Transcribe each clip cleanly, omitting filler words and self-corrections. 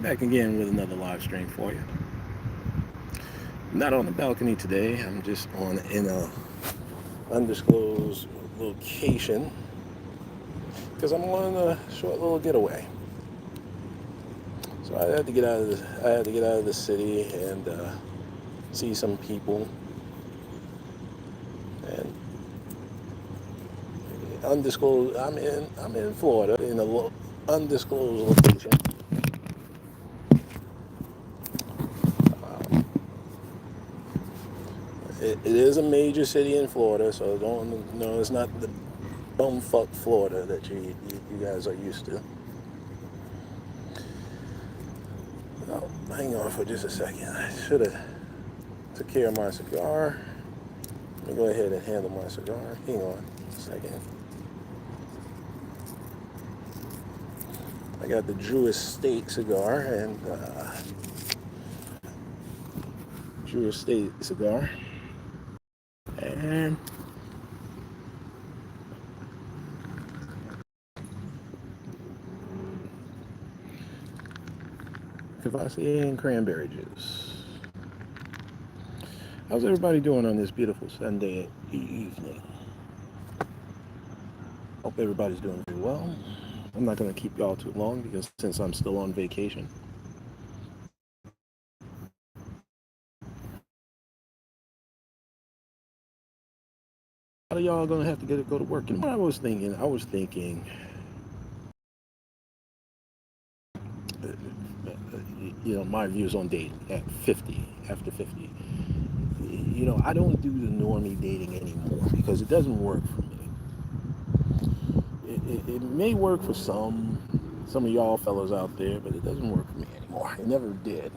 Back again with another live stream for you. Not on the balcony today. I'm just on in a undisclosed location because I'm on a short little getaway. So I had to get out of the city and see some people and undisclosed. I'm in Florida in a undisclosed location. It is a major city in Florida, so don't no, it's not the bumfuck Florida that you guys are used to. Oh, hang on for just a second. I should have took care of my cigar. Let me go ahead and handle my cigar. Hang on a second. I got the Drew Estate cigar and Drew Estate cigar. And Cavassier and cranberry juice. How's everybody doing on this beautiful Sunday evening? Hope everybody's doing very well. I'm not going to keep y'all too long because since I'm still on vacation. A lot of y'all going to have to go to work. And what I was thinking, my views on dating at 50, after 50. I don't do the normie dating anymore because it doesn't work for me. It may work for some of y'all fellows out there, but it doesn't work for me anymore. It never did.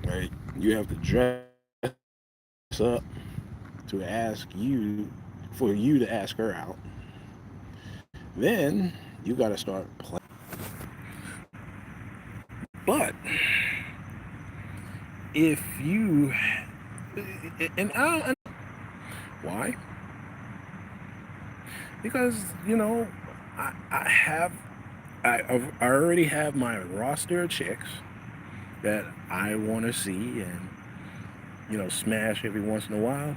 Right? You have to dress up for you to ask her out. Then you got to start playing. But if you and I why? Because I already have my roster of chicks that I want to see and smash every once in a while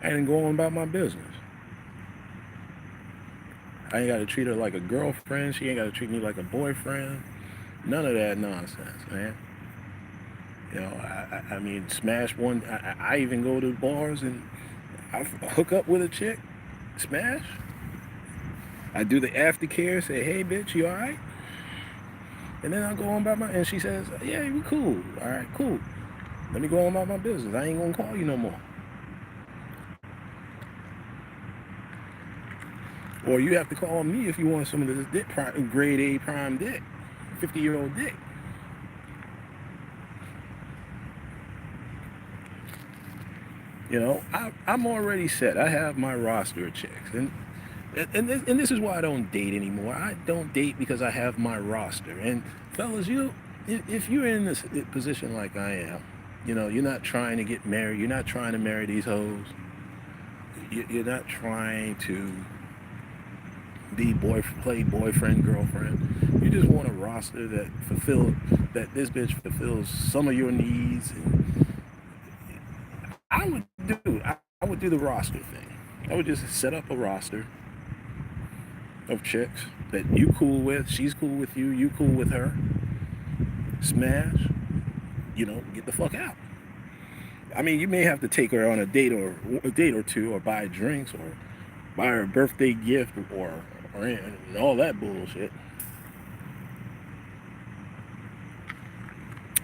and go on about my business. I ain't got to treat her like a girlfriend. She ain't got to treat me like a boyfriend. None of that nonsense, man. I mean, smash one. I even go to bars and I hook up with a chick, smash. I do the aftercare, say, hey, bitch, you all right? And then I go on about and she says, yeah, we cool. All right, cool. Let me go on about my business. I ain't going to call you no more. Or you have to call me if you want some of this dick, grade A prime dick, 50-year-old dick. I'm already set. I have my roster of chicks. And this is why I don't date anymore. I don't date because I have my roster. And fellas, if you're in this position like I am, you're not trying to get married. You're not trying to marry these hoes. You're not trying to play boyfriend, girlfriend. You just want a roster that this bitch fulfills some of your needs. And I would do the roster thing. I would just set up a roster of chicks that you cool with, she's cool with you, you cool with her. Smash, get the fuck out. I mean, you may have to take her on a date or two, or buy drinks, or buy her a birthday gift, or and all that bullshit.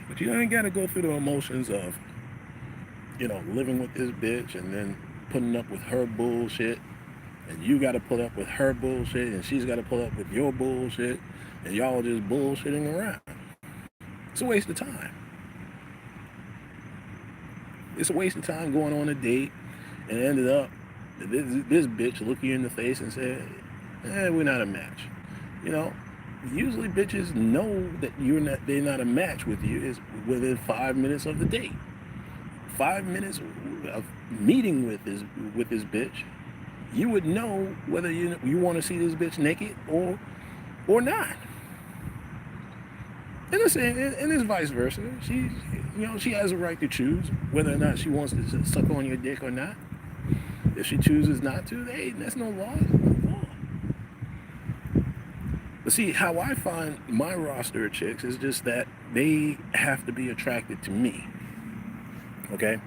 But you ain't gotta go through the emotions of, living with this bitch and then putting up with her bullshit. And you got to put up with her bullshit, and she's got to put up with your bullshit, and y'all just bullshitting around. It's a waste of time. It's a waste of time going on a date, and it ended up this bitch look you in the face and said, we're not a match. Usually bitches know that they're not a match with you is within 5 minutes of the date. 5 minutes of meeting with this bitch. You would know whether you want to see this bitch naked or not. And the same, and it's vice versa. She has a right to choose whether or not she wants to suck on your dick or not. If she chooses not to, hey, that's no law. But see, how I find my roster of chicks is just that they have to be attracted to me. Okay?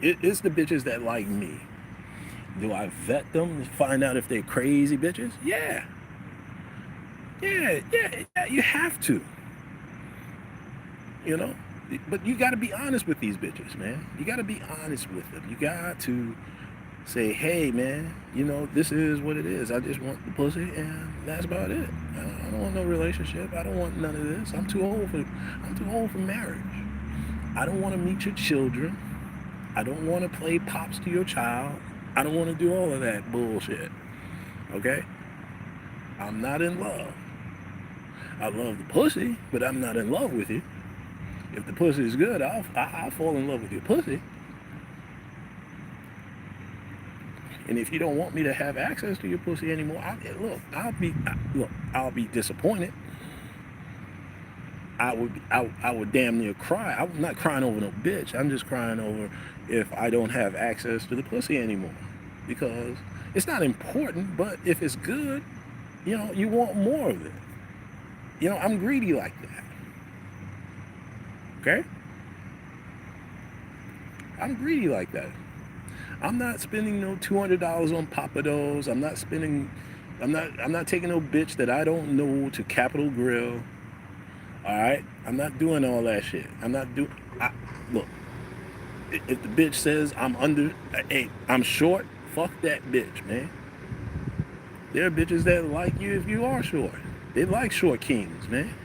It's the bitches that like me. Do I vet them to find out if they're crazy bitches? Yeah. Yeah, you have to. You know? But you got to be honest with these bitches, man. You got to be honest with them. You got to say, hey, man, this is what it is. I just want the pussy, and that's about it. I don't want no relationship. I don't want none of this. I'm too old for marriage. I don't want to meet your children. I don't want to play pops to your child. I don't want to do all of that bullshit. Okay? I'm not in love. I love the pussy, but I'm not in love with you. If the pussy is good, I'll fall in love with your pussy. And if you don't want me to have access to your pussy anymore, I'll be disappointed. I would damn near cry. I'm not crying over no bitch. I'm just crying over if I don't have access to the pussy anymore. Because it's not important, but if it's good, you want more of it. I'm greedy like that. Okay? I'm greedy like that. I'm not spending no $200 on Papados. I'm not taking no bitch that I don't know to Capitol Grill. All right? I'm not doing all that shit. Look, if the bitch says I'm short, fuck that bitch, man. There are bitches that like you if you are short. They like short kings, man.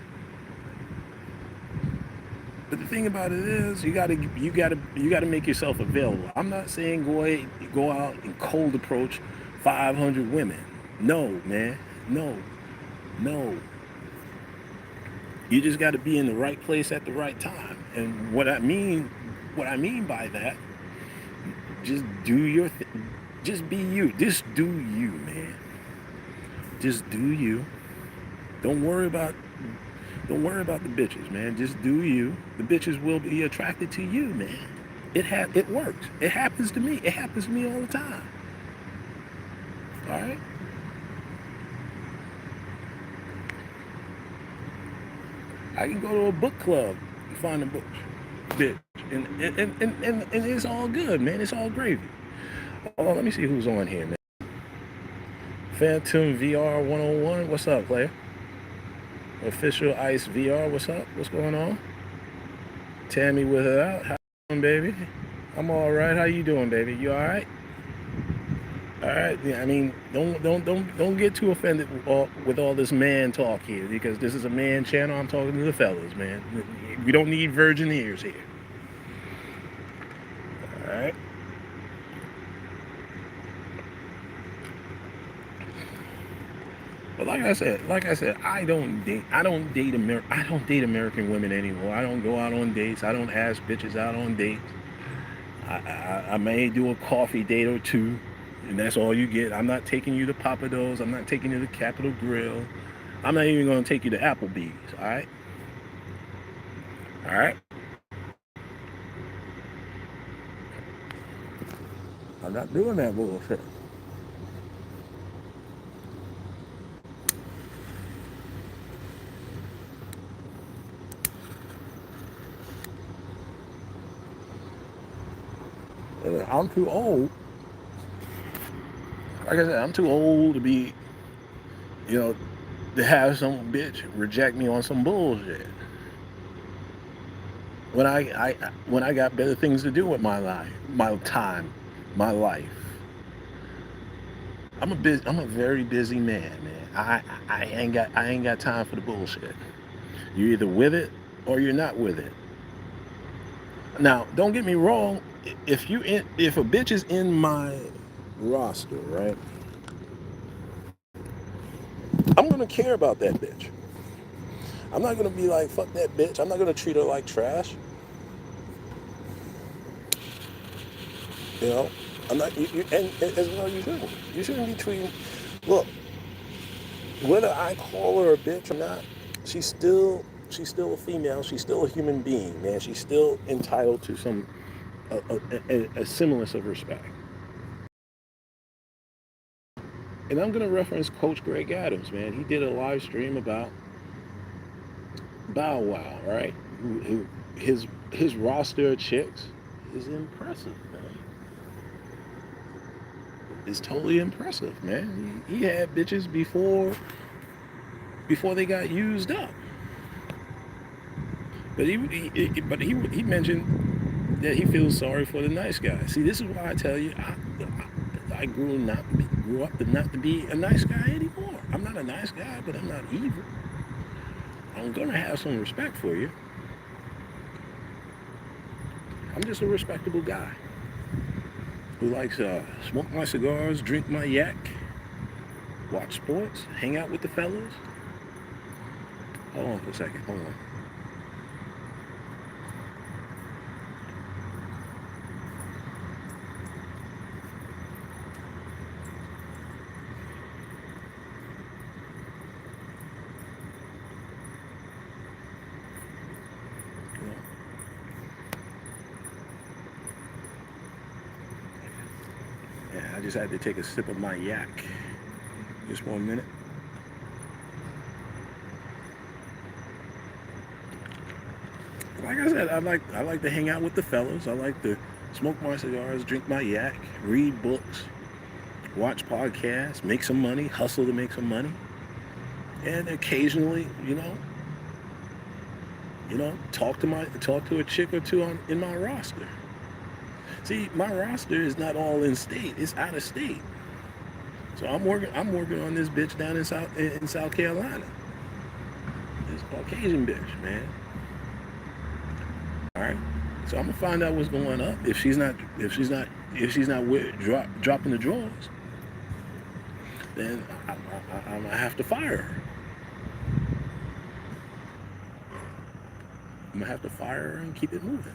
But the thing about it is, you gotta make yourself available. I'm not saying go out and cold approach 500 women. No, man, no. You just got to be in the right place at the right time. And what I mean by that, just do your thing. Just be you. Just do you, man. Just do you. Don't worry about the bitches, man. Just do you. The bitches will be attracted to you, man. It works. It happens to me. It happens to me all the time. All right? I can go to a book club and find a book, bitch. And it's all good, man. It's all gravy. Oh, let me see who's on here, man. Phantom VR 101. What's up, player? Official Ice VR. What's up? What's going on? Tammy with it out. How you doing, baby? I'm all right. How you doing, baby? You all right? All right. Yeah, I mean, don't get too offended with all this man talk here, because this is a man channel. I'm talking to the fellas, man. We don't need virgin ears here. All right. But like I said, I don't date American women anymore. I don't go out on dates. I don't ask bitches out on dates. I may do a coffee date or two, and that's all you get. I'm not taking you to Papados. I'm not taking you to Capitol Grill. I'm not even going to take you to Applebee's. All right. All right. I'm not doing that bullshit. I'm too old. Like I said, I'm too old to be, to have some bitch reject me on some bullshit. When I got better things to do with my life, my time, my life. I'm a very busy man. I ain't got time for the bullshit. You're either with it or you're not with it. Now, don't get me wrong. If a bitch is in my roster, right, I'm gonna care about that bitch. I'm not gonna be like, fuck that bitch. I'm not gonna treat her like trash. I'm not. And as well, you shouldn't. You shouldn't be treating. Look, whether I call her a bitch or not, she's still a female. She's still a human being, man. She's still entitled to some a semblance of respect. And I'm gonna reference Coach Greg Adams, man. He did a live stream about Bow Wow, right? His roster of chicks is impressive, man. It's totally impressive, man. He had bitches before they got used up. But he mentioned that he feels sorry for the nice guy. See, this is why I tell you, I grew up not to be a nice guy anymore. I'm not a nice guy, but I'm not evil. I'm gonna have some respect for you. I'm just a respectable guy who likes smoke my cigars, drink my yak, watch sports, hang out with the fellas. Hold on for a second. Hold on. Yeah, I just had to take a sip of my yak. Just 1 minute. Like I said, I like to hang out with the fellas. I like to smoke my cigars, drink my yak, read books, watch podcasts, make some money, hustle to make some money, and occasionally, talk to a chick or two in my roster. See, my roster is not all in state; it's out of state. So I'm working on this bitch down in South Carolina. This Caucasian bitch, man. All right. So I'm gonna find out what's going on. If she's not dropping the drawers, then I'm gonna have to fire her. I'm gonna have to fire her and keep it moving.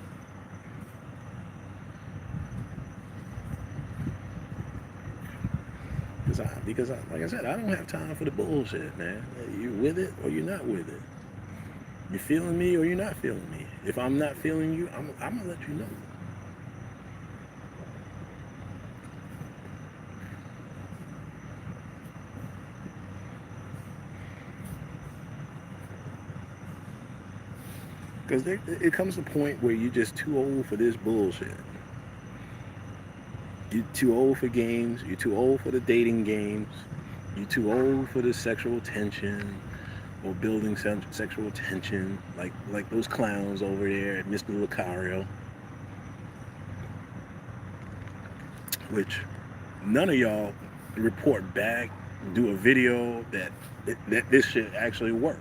Because like I said, I don't have time for the bullshit, man. You're with it or you're not with it. You're feeling me or you're not feeling me. If I'm not feeling you, I'm gonna let you know. Because it comes to a point where you're just too old for this bullshit. You're too old for games. You're too old for the dating games. You're too old for the sexual tension or building sexual tension like those clowns over there at Mr. Lucario. Which none of y'all report back, do a video that this shit actually works.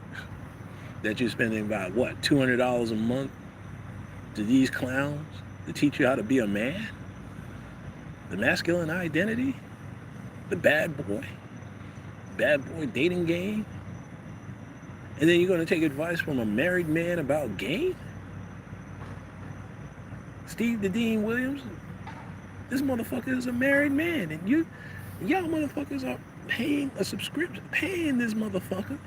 That you're spending about what, $200 a month to these clowns to teach you how to be a man? The masculine identity? The bad boy dating game? And then you're going to take advice from a married man about game? Steve the Dean Williams? This motherfucker is a married man, and y'all motherfuckers are paying a subscription, paying this motherfucker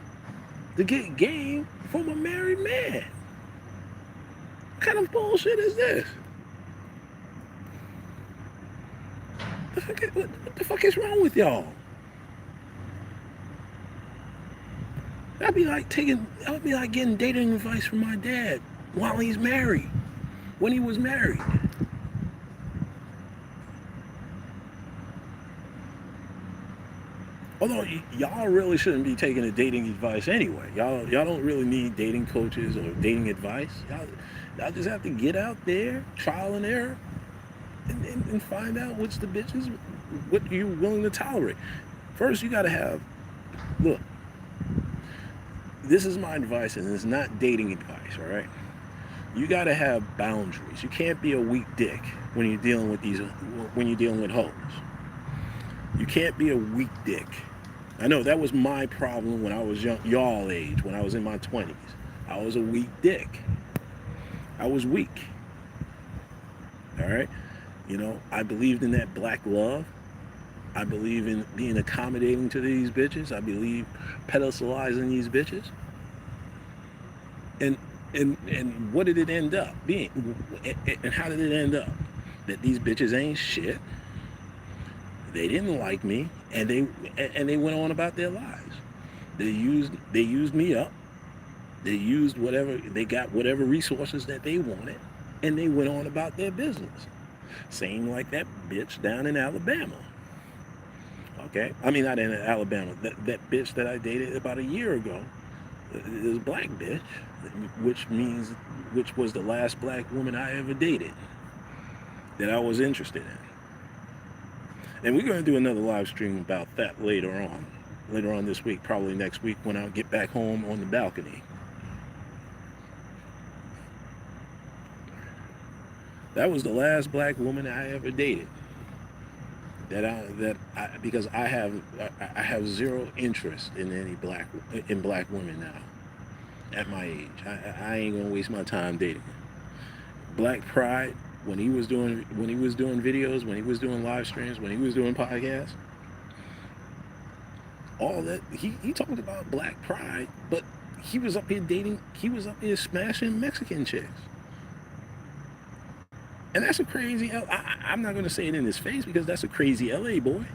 to get game from a married man. What kind of bullshit is this? What the fuck is wrong with y'all? That'd be like getting dating advice from my dad while he's married, when he was married. Although y'all really shouldn't be taking the dating advice anyway. Y'all don't really need dating coaches or dating advice. Y'all just have to get out there, trial and error, and find out what's the bitches, what you're willing to tolerate. First, you gotta have, look, this is my advice, and it's not dating advice, all right? You gotta have boundaries. You can't be a weak dick when you're dealing with hoes. You can't be a weak dick. I know that was my problem when I was young, y'all age, when I was in my 20s. I was a weak dick. I was weak. All right? I believed in that black love. I believe in being accommodating to these bitches. I believe pedestalizing these bitches. And and what did it end up being? And how did it end up? That these bitches ain't shit. They didn't like me, and they went on about their lives. They used me up. They used whatever they got, whatever resources that they wanted, and they went on about their business. Same like that bitch down in Alabama. Okay, I mean not in Alabama. That bitch that I dated about a year ago, is a black bitch, which was the last black woman I ever dated that I was interested in. And we're going to do another live stream about that later on this week, probably next week when I get back home on the balcony. That was the last black woman I ever dated. Because I have zero interest in black women now. At my age, I ain't gonna waste my time dating. Black Pride, when he was doing videos, when he was doing live streams, when he was doing podcasts, all that he talked about Black Pride, but he was up here smashing Mexican chicks. And that's a crazy, I'm not gonna say it in his face because that's a crazy LA boy.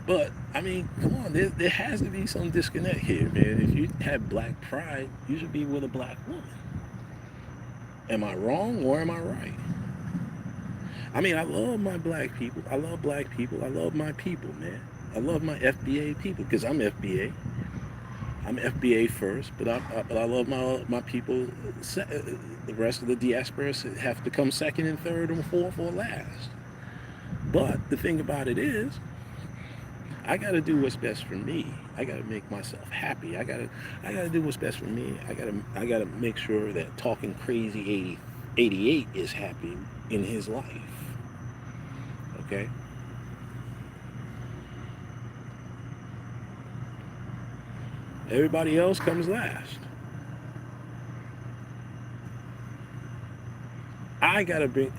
But, I mean, come on, there has to be some disconnect here, man. If you have black pride, you should be with a black woman. Am I wrong or am I right? I mean, I love my black people. I love black people. I love my people, man. I love my FBA people because I'm FBA. I'm FBA first, but I love my people. The rest of the diaspora have to come second and third and fourth or last. But the thing about it is, I gotta do what's best for me. I gotta make myself happy. I gotta do what's best for me. I gotta make sure that talkincrazy88 is happy in his life. Okay. Everybody else comes last. I gotta bring.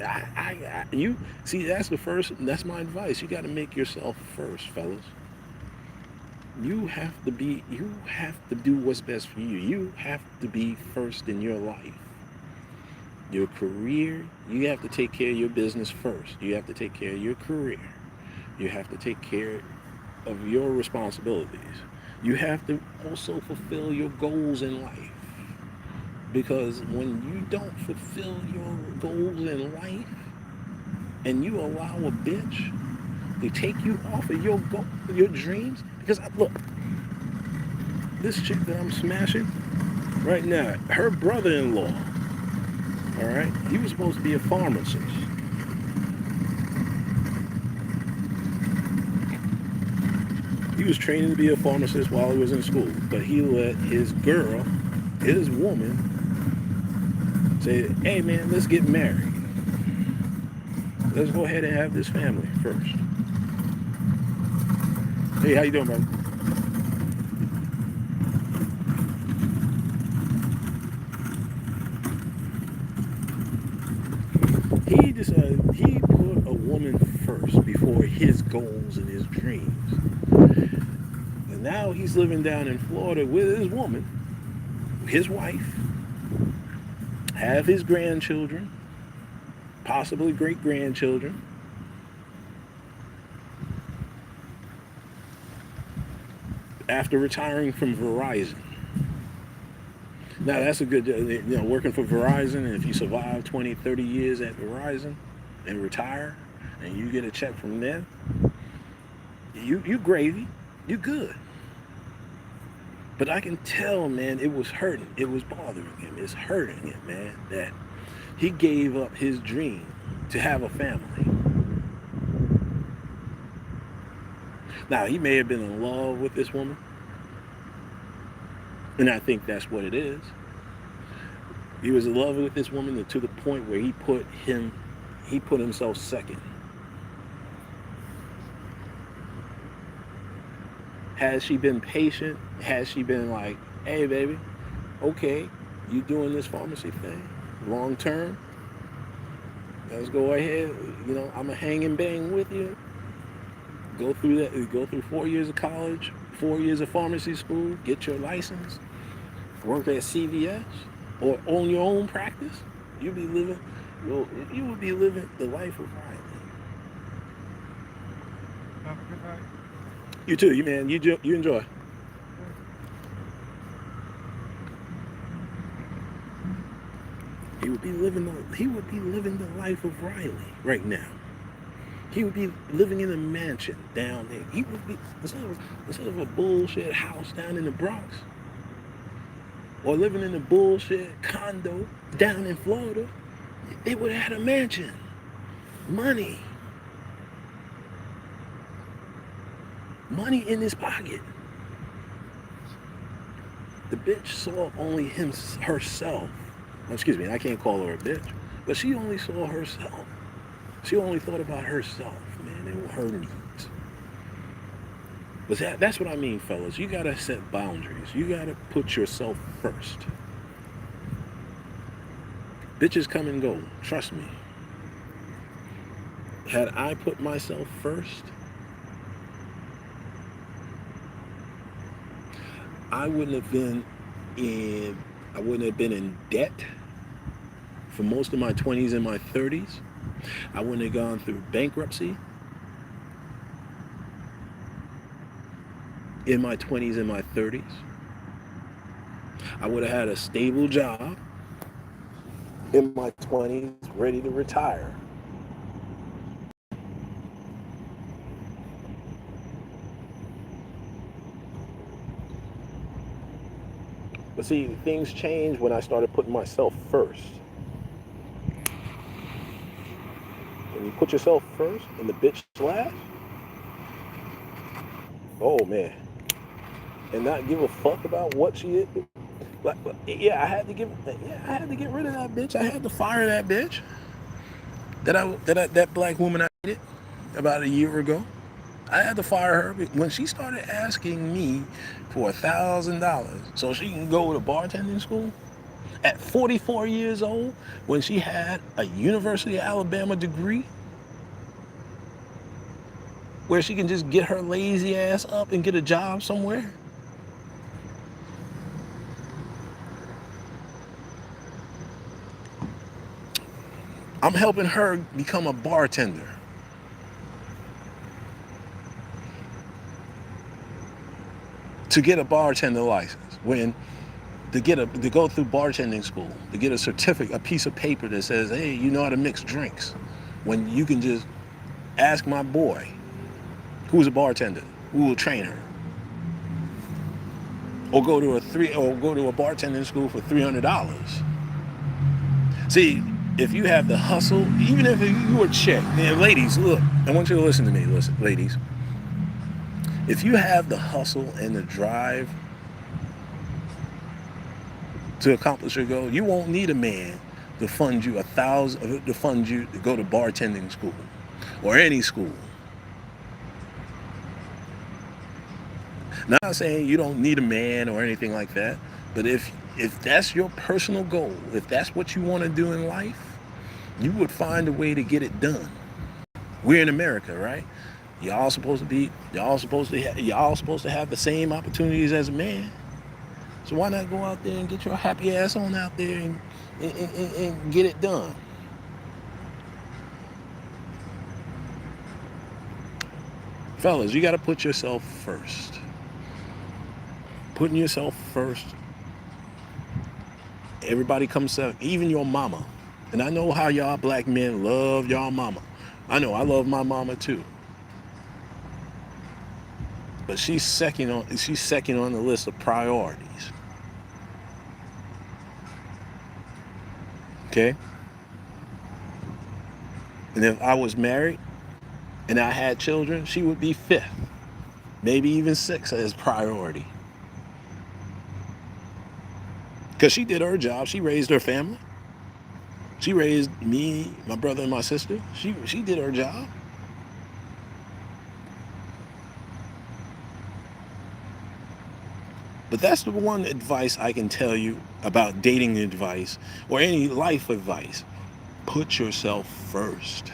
You see. That's my advice. You gotta make yourself first, fellas. You have to do what's best for you. You have to be first in your life. Your career, you have to take care of your business first. You have to take care of your career. You have to take care of your responsibilities. You have to also fulfill your goals in life. Because when you don't fulfill your goals in life and you allow a bitch to take you off of your dreams, because look, this chick that I'm smashing right now, her brother-in-law, all right, he was supposed to be a pharmacist. He was training to be a pharmacist while he was in school, but he let his woman, say, hey man, let's get married. Let's go ahead and have this family first. Hey, how you doing, brother? He decided he put a woman first before his goals and his dreams. And now he's living down in Florida with his woman, his wife, have his grandchildren, possibly great-grandchildren. After retiring from Verizon. Now that's a good, working for Verizon, and if you survive 20, 30 years at Verizon and retire, and you get a check from them, you gravy, you good. But I can tell, man, it was hurting. It was bothering him. It's hurting him, man, that he gave up his dream to have a family. Now, he may have been in love with this woman, and I think that's what it is. He was in love with this woman to the point where he put himself second. Has she been patient? Has she been like, hey, baby, okay, you doing this pharmacy thing long term? Let's go ahead. You know, I'm a hang and bang with you. Go through that. Go through 4 years of college, 4 years of pharmacy school. Get your license. Work at CVS or own your own practice. You be living. You would be living the life of Riley. Have a good night. You too. You man. You enjoy. He would be living the life of Riley right now. He would be living in a mansion down there. He would be instead of a bullshit house down in the Bronx or living in a bullshit condo down in Florida. They would have had a mansion, money, money in his pocket. The bitch saw only herself. Excuse me, I can't call her a bitch, but she only saw herself. She only thought about herself, man, and her needs. But that's what I mean, fellas. You gotta set boundaries. You gotta put yourself first. Bitches come and go. Trust me. Had I put myself first, I wouldn't have been in debt for most of my 20s and my 30s. I wouldn't have gone through bankruptcy in my 20s and my 30s. I would have had a stable job in my 20s, ready to retire. But see, things changed when I started putting myself first. When you put yourself first and the bitch last, oh man, and not give a fuck about what she is. Like, yeah, I had to get rid of that bitch. I had to fire that bitch. That black woman I dated about a year ago. I had to fire her when she started asking me for $1,000 so she can go to bartending school at 44 years old when she had a University of Alabama degree where she can just get her lazy ass up and get a job somewhere. I'm helping her become a bartender to get a bartender license. When to go through bartending school, to get a certificate, a piece of paper that says, "Hey, you know how to mix drinks." When you can just ask my boy, who's a bartender, who will train her, or go to a bartending school for $300. See, if you have the hustle, even if you were a chick, man, ladies, look, I want you to listen to me, ladies. If you have the hustle and the drive to accomplish your goal, you won't need a man to fund you to fund you to go to bartending school or any school. Not saying you don't need a man or anything like that, but if that's your personal goal, if that's what you want to do in life, you would find a way to get it done. We're in America, right? Y'all supposed to have the same opportunities as a man. So why not go out there and get your happy ass on out there and get it done? Fellas, you got to put yourself first. Putting yourself first. Everybody comes to, even your mama. And I know how y'all black men love y'all mama. I know I love my mama too. But she's second on the list of priorities. Okay? And if I was married and I had children, she would be fifth, maybe even sixth as priority. Because she did her job. She raised her family. She raised me, my brother, and my sister. She did her job. But that's the one advice I can tell you about dating advice or any life advice. Put yourself first.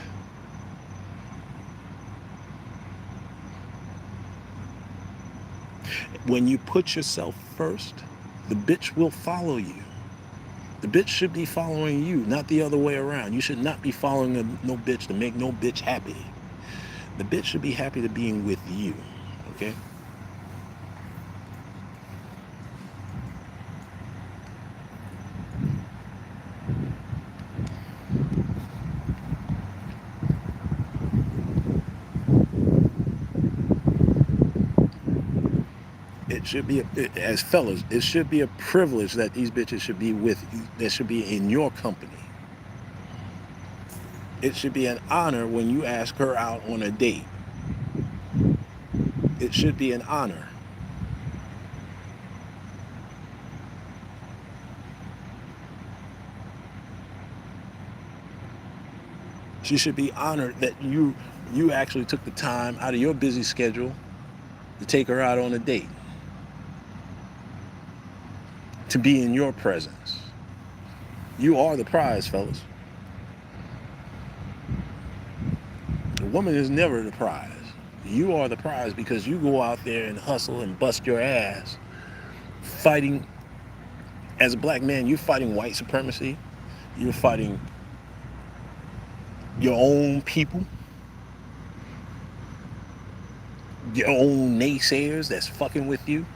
When you put yourself first, the bitch will follow you. The bitch should be following you, not the other way around. You should not be following no bitch to make no bitch happy. The bitch should be happy to being with you, okay? It should be, as fellas, it should be a privilege that these bitches should be with you, that should be in your company. It should be an honor when you ask her out on a date. It should be an honor. She should be honored that you actually took the time out of your busy schedule to take her out on a date, to be in your presence. You are the prize, fellas. The woman is never the prize. You are the prize because you go out there and hustle and bust your ass fighting. As a black man, you're fighting white supremacy. You're fighting your own people, your own naysayers that's fucking with you,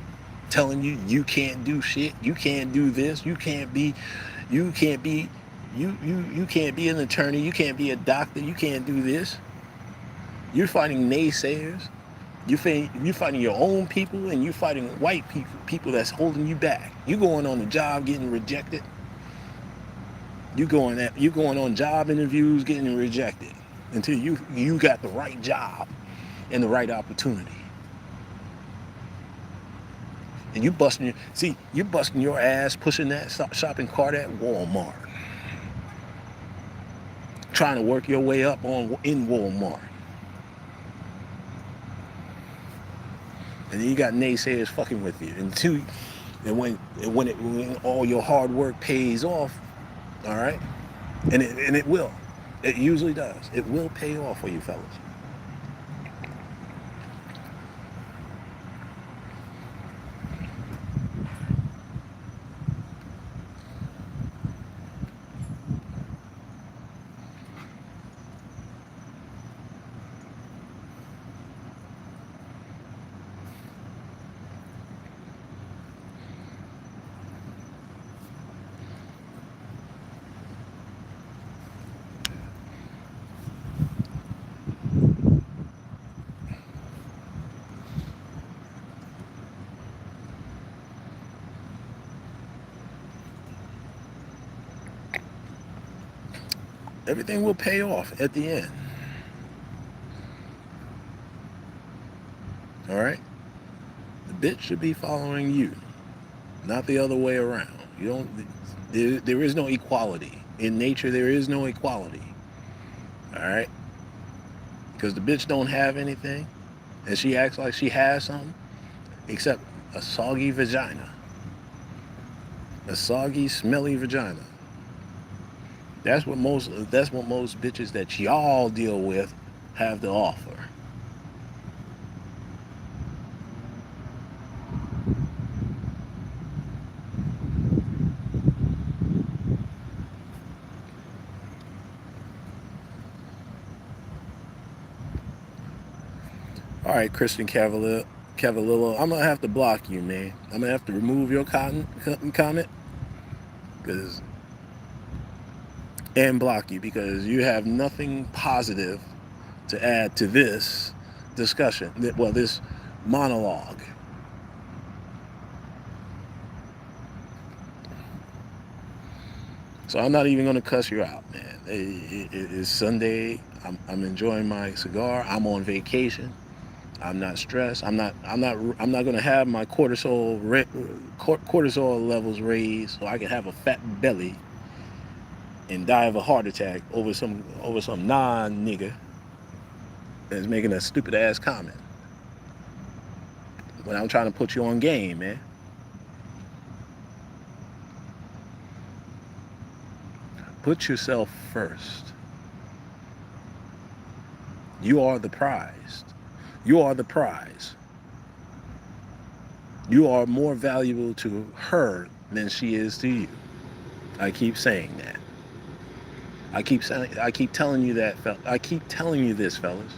telling you you can't do shit, you can't do this, you can't be you can't be an attorney, you can't be a doctor, you can't do this. You're fighting naysayers. You're fighting your own people, and you're fighting white people that's holding you back. You going on the job getting rejected. You going on job interviews getting rejected until you got the right job and the right opportunity. And you're busting your ass pushing that shopping cart at Walmart, trying to work your way up in Walmart. And then you got naysayers fucking with you. And when all your hard work pays off, all right, and it will, it usually does. It will pay off for you, fellas. Everything will pay off at the end. All right? The bitch should be following you, not the other way around. There is no equality. In nature, there is no equality. All right? Because the bitch don't have anything, and she acts like she has something, except a soggy vagina. A soggy, smelly vagina. That's what most bitches that y'all deal with have to offer. All right, Christian Cavallillo, I'm gonna have to block you, man. I'm gonna have to remove your comment, and block you because you have nothing positive to add to this discussion. Well, this monologue. So I'm not even gonna cuss you out, man. It's Sunday. I'm enjoying my cigar. I'm on vacation. I'm not stressed. I'm not gonna have my cortisol levels raised so I can have a fat belly and die of a heart attack over some non-nigga that's making a stupid ass comment when I'm trying to put you on game, man. Put yourself first. You are the prize. You are the prize. You are more valuable to her than she is to you. I keep saying that. I keep telling you that. I keep telling you this, fellas.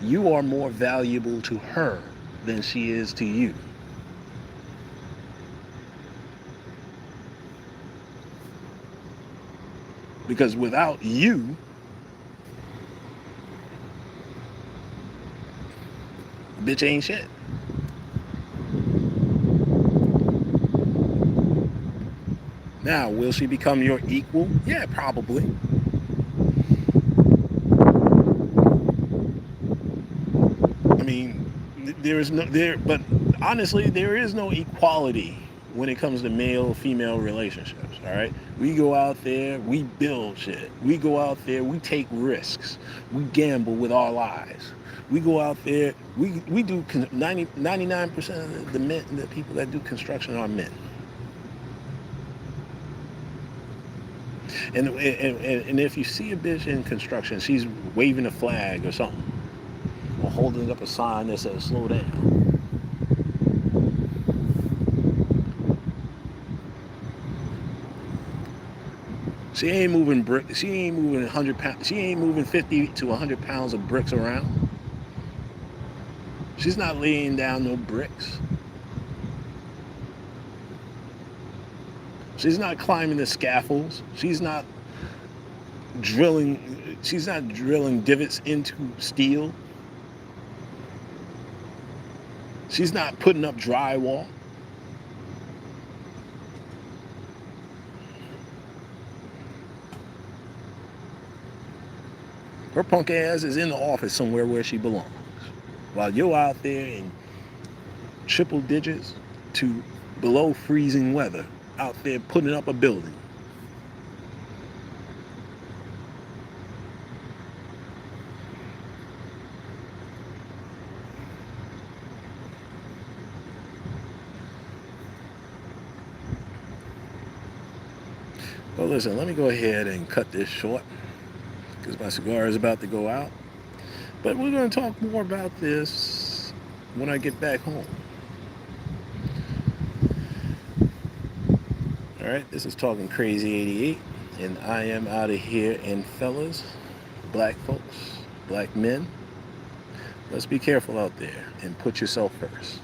You are more valuable to her than she is to you. Because without you, bitch ain't shit. Now, will she become your equal? Yeah, probably. I mean, there is no there, but honestly, there is no equality when it comes to male-female relationships. All right, we go out there, we build shit. We go out there, we take risks. We gamble with our lives. We go out there, we do 99% of the men, the people that do construction are men. And if you see a bitch in construction, she's waving a flag or something, or holding up a sign that says "slow down." She ain't moving brick. She ain't moving 100 pounds. She ain't moving 50 to 100 pounds of bricks around. She's not laying down no bricks. She's not climbing the scaffolds. She's not drilling. She's not drilling divots into steel. She's not putting up drywall. Her punk ass is in the office somewhere where she belongs. While you're out there in triple digits to below freezing weather, out there putting up a building. Well, listen, let me go ahead and cut this short because my cigar is about to go out. But we're going to talk more about this when I get back home. All right, this is Talking Crazy 88, and I am out of here. And fellas, black folks, black men, let's be careful out there and put yourself first.